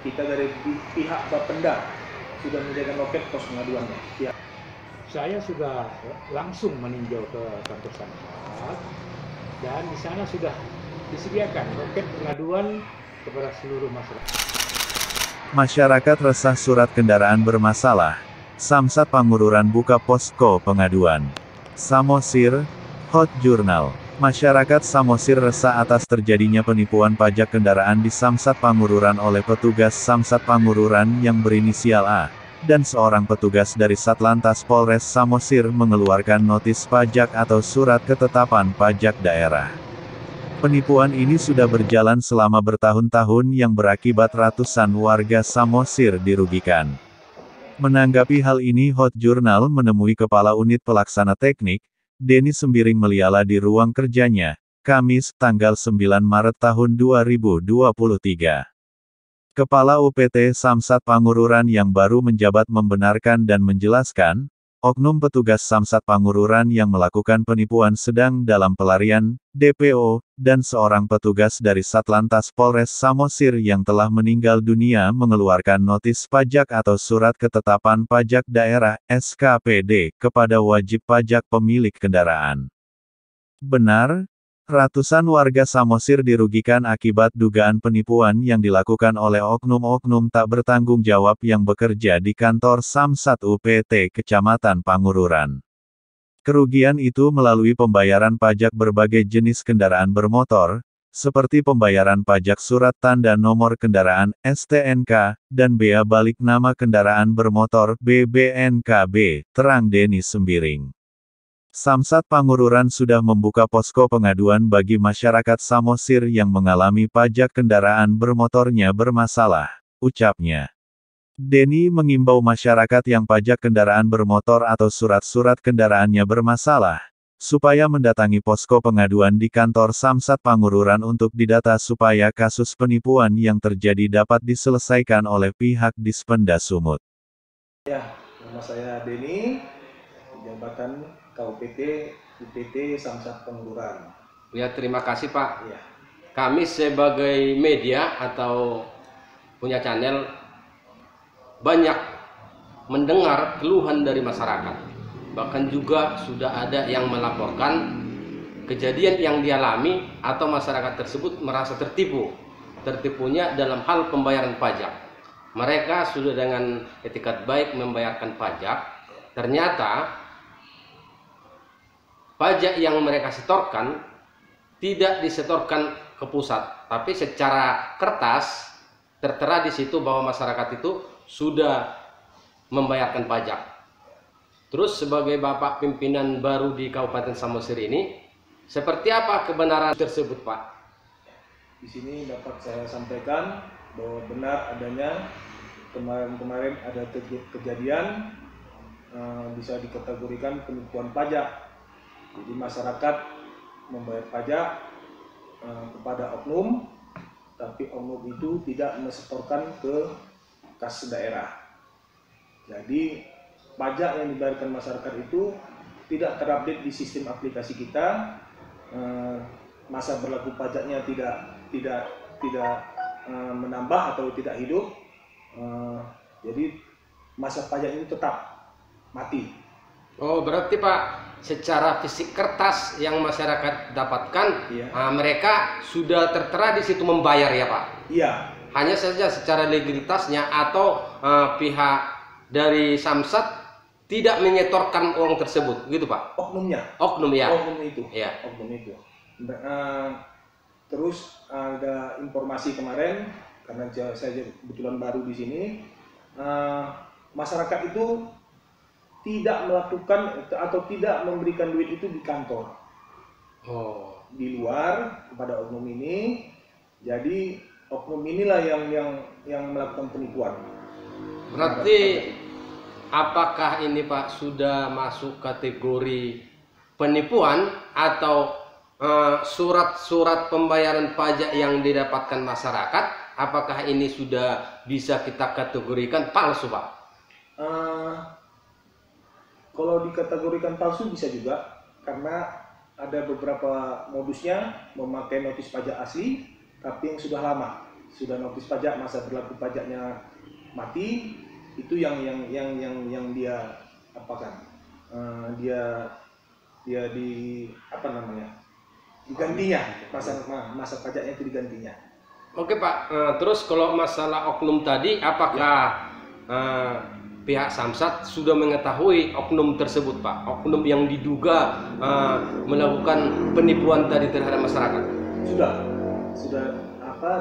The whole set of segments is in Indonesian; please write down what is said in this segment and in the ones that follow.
kita dari pihak Bapenda sudah menyediakan loket pos pengaduannya. Ya. Saya sudah langsung meninjau ke kantor Samsat dan di sana sudah disediakan loket pengaduan kepada seluruh masyarakat. Masyarakat resah surat kendaraan bermasalah. Samsat Pangururan buka posko pengaduan. Samosir, Hot Journal. Masyarakat Samosir resah atas terjadinya penipuan pajak kendaraan di Samsat Pangururan oleh petugas Samsat Pangururan yang berinisial A, dan seorang petugas dari Satlantas Polres Samosir mengeluarkan notis pajak atau surat ketetapan pajak daerah. Penipuan ini sudah berjalan selama bertahun-tahun yang berakibat ratusan warga Samosir dirugikan. Menanggapi hal ini Hot Journal menemui Kepala Unit Pelaksana Teknik, Denny Sembiring Meliala di ruang kerjanya, Kamis, tanggal 9 Maret tahun 2023. Kepala UPT Samsat Pangururan yang baru menjabat membenarkan dan menjelaskan, oknum petugas Samsat Pangururan yang melakukan penipuan sedang dalam pelarian, DPO, dan seorang petugas dari Satlantas Polres Samosir yang telah meninggal dunia mengeluarkan notis pajak atau surat ketetapan pajak daerah, SKPD, kepada wajib pajak pemilik kendaraan. Benar, ratusan warga Samosir dirugikan akibat dugaan penipuan yang dilakukan oleh oknum-oknum tak bertanggung jawab yang bekerja di kantor Samsat UPT Kecamatan Pangururan. Kerugian itu melalui pembayaran pajak berbagai jenis kendaraan bermotor, seperti pembayaran pajak surat tanda nomor kendaraan, STNK, dan bea balik nama kendaraan bermotor, BBNKB, terang Denny Sembiring. Samsat Pangururan sudah membuka posko pengaduan bagi masyarakat Samosir yang mengalami pajak kendaraan bermotornya bermasalah, ucapnya. Denny mengimbau masyarakat yang pajak kendaraan bermotor atau surat-surat kendaraannya bermasalah, supaya mendatangi posko pengaduan di kantor Samsat Pangururan untuk didata supaya kasus penipuan yang terjadi dapat diselesaikan oleh pihak Dispenda Sumut. Ya, nama saya Denny, jabatan KUPT UPT Samsat Pangururan. Ya, terima kasih Pak. Ya. Kami sebagai media atau punya channel banyak mendengar keluhan dari masyarakat. Bahkan juga sudah ada yang melaporkan kejadian yang dialami atau masyarakat tersebut merasa tertipu. Tertipunya dalam hal pembayaran pajak. Mereka sudah dengan etikat baik membayarkan pajak, ternyata pajak yang mereka setorkan tidak disetorkan ke pusat, tapi secara kertas tertera di situ bahwa masyarakat itu sudah membayarkan pajak. Terus sebagai Bapak pimpinan baru di Kabupaten Samosir ini, seperti apa kebenaran tersebut, Pak? Di sini dapat saya sampaikan bahwa benar adanya kemarin-kemarin ada kejadian bisa dikategorikan penipuan pajak. Jadi masyarakat membayar pajak kepada oknum, tapi oknum itu tidak mensetorkan ke kas daerah. Jadi pajak yang dibayarkan masyarakat itu tidak terupdate di sistem aplikasi kita, masa berlaku pajaknya tidak menambah atau tidak hidup, jadi masa pajak itu tetap mati. Oh, berarti Pak, secara fisik kertas yang masyarakat dapatkan, Iya. Mereka sudah tertera di situ membayar ya Pak? Iya. Hanya saja secara legalitasnya atau pihak dari Samsat tidak menyetorkan uang tersebut, gitu Pak? Oknumnya. Oknum ya. Oknum itu. Ya. Oknum itu. Terus ada informasi kemarin karena saya kebetulan baru di sini, masyarakat itu tidak melakukan atau tidak memberikan duit itu di kantor. Oh. Di luar kepada oknum ini. Jadi oknum inilah yang melakukan penipuan. Berarti apakah ini Pak sudah masuk kategori penipuan atau surat-surat pembayaran pajak yang didapatkan masyarakat, apakah ini sudah bisa kita kategorikan palsu Pak? Kalau dikategorikan palsu bisa juga, karena ada beberapa modusnya memakai notis pajak asli tapi yang sudah lama. sudah notis pajak, masa berlaku pajaknya mati, itu yang dia apakan, dia di apa namanya, digantinya, masa pajaknya itu digantinya. Oke Pak, terus kalau masalah oknum tadi, apakah pihak Samsat sudah mengetahui oknum tersebut Pak? Oknum yang diduga melakukan penipuan tadi terhadap masyarakat? Sudah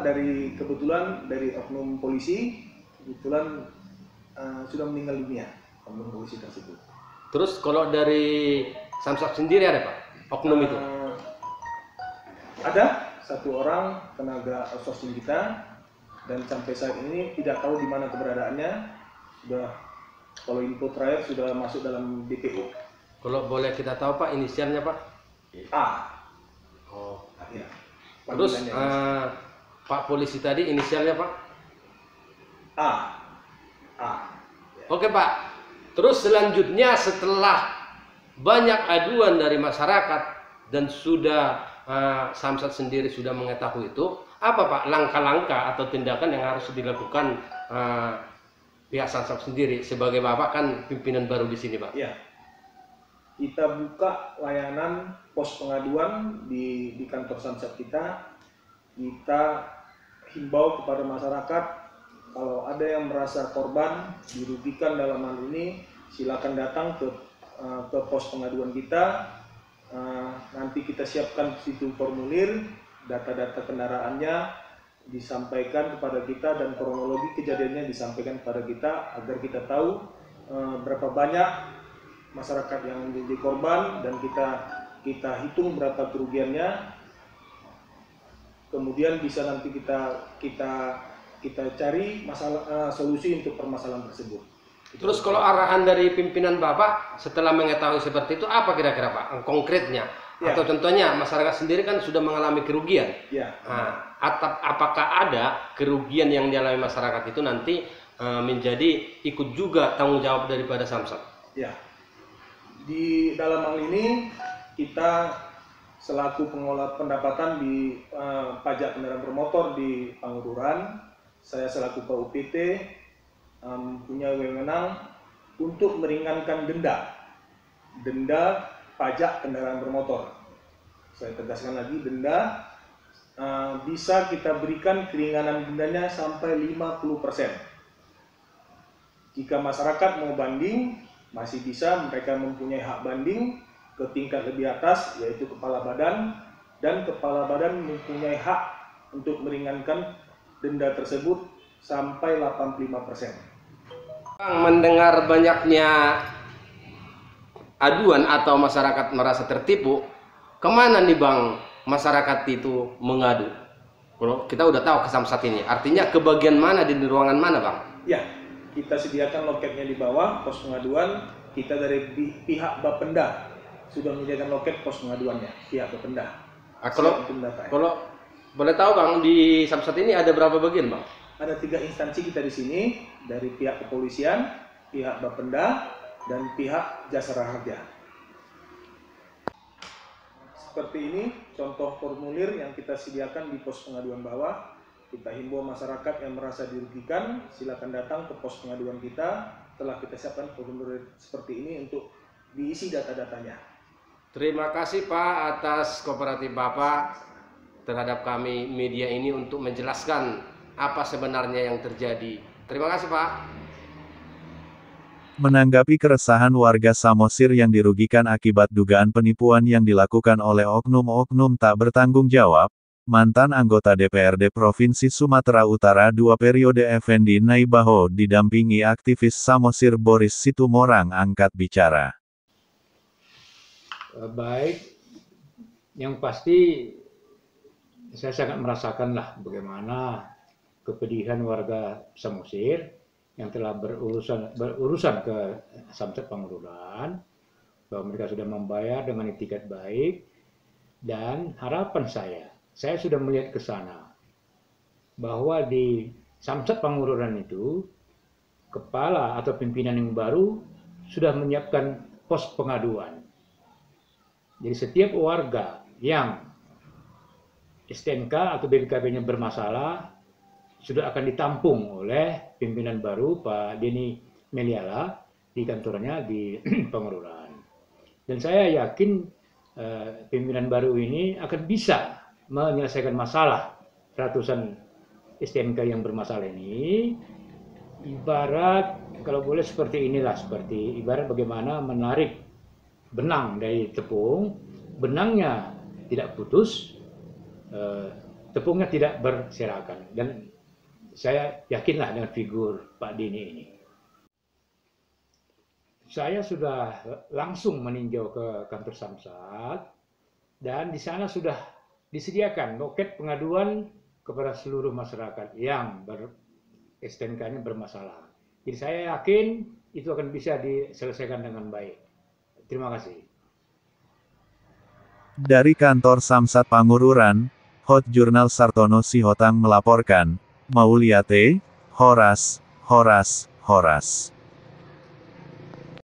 dari kebetulan dari oknum polisi kebetulan sudah meninggal dunia oknum polisi tersebut. Terus kalau dari Samsat sendiri ada Pak oknum itu? Ada satu orang tenaga outsourcing kita dan sampai saat ini tidak tahu di mana keberadaannya. Sudah, kalau info terakhir sudah masuk dalam DPO. Kalau boleh kita tahu Pak inisialnya Pak? A. Oh. Ya. Terus Pak polisi tadi inisialnya Pak? A. Oke Pak. Terus selanjutnya setelah banyak aduan dari masyarakat dan sudah Samsat sendiri sudah mengetahui itu, apa Pak langkah-langkah atau tindakan yang harus dilakukan pihak Samsat sendiri sebagai Bapak kan pimpinan baru di sini Pak? Ya. Kita buka layanan pos pengaduan di kantor Samsat kita. Kita himbau kepada masyarakat kalau ada yang merasa korban dirugikan dalam hal ini, silakan datang ke pos pengaduan kita. Nanti kita siapkan situ formulir, data-data kendaraannya disampaikan kepada kita dan kronologi kejadiannya disampaikan kepada kita agar kita tahu berapa banyak masyarakat yang menjadi korban dan kita hitung berapa kerugiannya. Kemudian bisa nanti kita cari solusi untuk permasalahan tersebut. Terus kalau arahan dari pimpinan Bapak setelah mengetahui seperti itu apa kira-kira Pak konkretnya? Ya. Atau contohnya masyarakat sendiri kan sudah mengalami kerugian. Ya. Nah, apakah ada kerugian yang dialami masyarakat itu nanti menjadi ikut juga tanggung jawab daripada Samsat? Ya. Di dalam hal ini kita selaku pengelola pendapatan di pajak kendaraan bermotor di Pangururan, saya selaku PUPT punya wewenang untuk meringankan denda pajak kendaraan bermotor. Saya tegaskan lagi, denda bisa kita berikan keringanan dendanya sampai 50%. Jika masyarakat mau banding, masih bisa mereka mempunyai hak banding ke tingkat lebih atas, yaitu kepala badan, dan kepala badan mempunyai hak untuk meringankan denda tersebut sampai 85%. Bang, mendengar banyaknya aduan atau masyarakat merasa tertipu, kemana nih Bang masyarakat itu mengadu? Kalau kita udah tahu ke Samsat ini, artinya ke bagian mana, di ruangan mana Bang? Ya, kita sediakan loketnya di bawah, pos pengaduan. Kita dari pihak Bapenda sudah menyediakan loket pos pengaduannya, pihak Bapenda. Kalau boleh tahu Bang, di Samsat ini ada berapa bagian Bang? Ada 3 instansi kita di sini, dari pihak kepolisian, pihak Bapenda, dan pihak Jasara Harja. Seperti ini contoh formulir yang kita sediakan di pos pengaduan bawah. Kita himbau masyarakat yang merasa dirugikan, silakan datang ke pos pengaduan kita. Telah kita siapkan formulir seperti ini untuk diisi data-datanya. Terima kasih Pak atas kooperatif Bapak terhadap kami media ini untuk menjelaskan apa sebenarnya yang terjadi. Terima kasih Pak. Menanggapi keresahan warga Samosir yang dirugikan akibat dugaan penipuan yang dilakukan oleh oknum-oknum tak bertanggung jawab, mantan anggota DPRD Provinsi Sumatera Utara 2 periode Effendi Naibaho didampingi aktivis Samosir Boris Situmorang angkat bicara. Baik, yang pasti saya sangat merasakanlah bagaimana kepedihan warga Samosir yang telah berurusan ke Samsat Pangururan, bahwa mereka sudah membayar dengan itikat baik, dan harapan saya sudah melihat ke sana bahwa di Samsat Pangururan itu kepala atau pimpinan yang baru sudah menyiapkan pos pengaduan. Jadi setiap warga yang STNK atau BPKB-nya bermasalah, sudah akan ditampung oleh pimpinan baru Pak Denny Meliala di kantornya di Pangururan. Dan saya yakin pimpinan baru ini akan bisa menyelesaikan masalah ratusan STNK yang bermasalah ini. Ibarat kalau boleh seperti inilah, seperti ibarat bagaimana menarik benang dari tepung, benangnya tidak putus, tepungnya tidak berserakan. Dan saya yakinlah dengan figur Pak Denny ini. Saya sudah langsung meninjau ke kantor Samsat dan di sana sudah disediakan loket pengaduan kepada seluruh masyarakat yang STNK-nya bermasalah. Jadi saya yakin itu akan bisa diselesaikan dengan baik. Terima kasih. Dari kantor Samsat Pangururan, Hot Jurnal Sartono Sihotang melaporkan, Mauliate, Horas.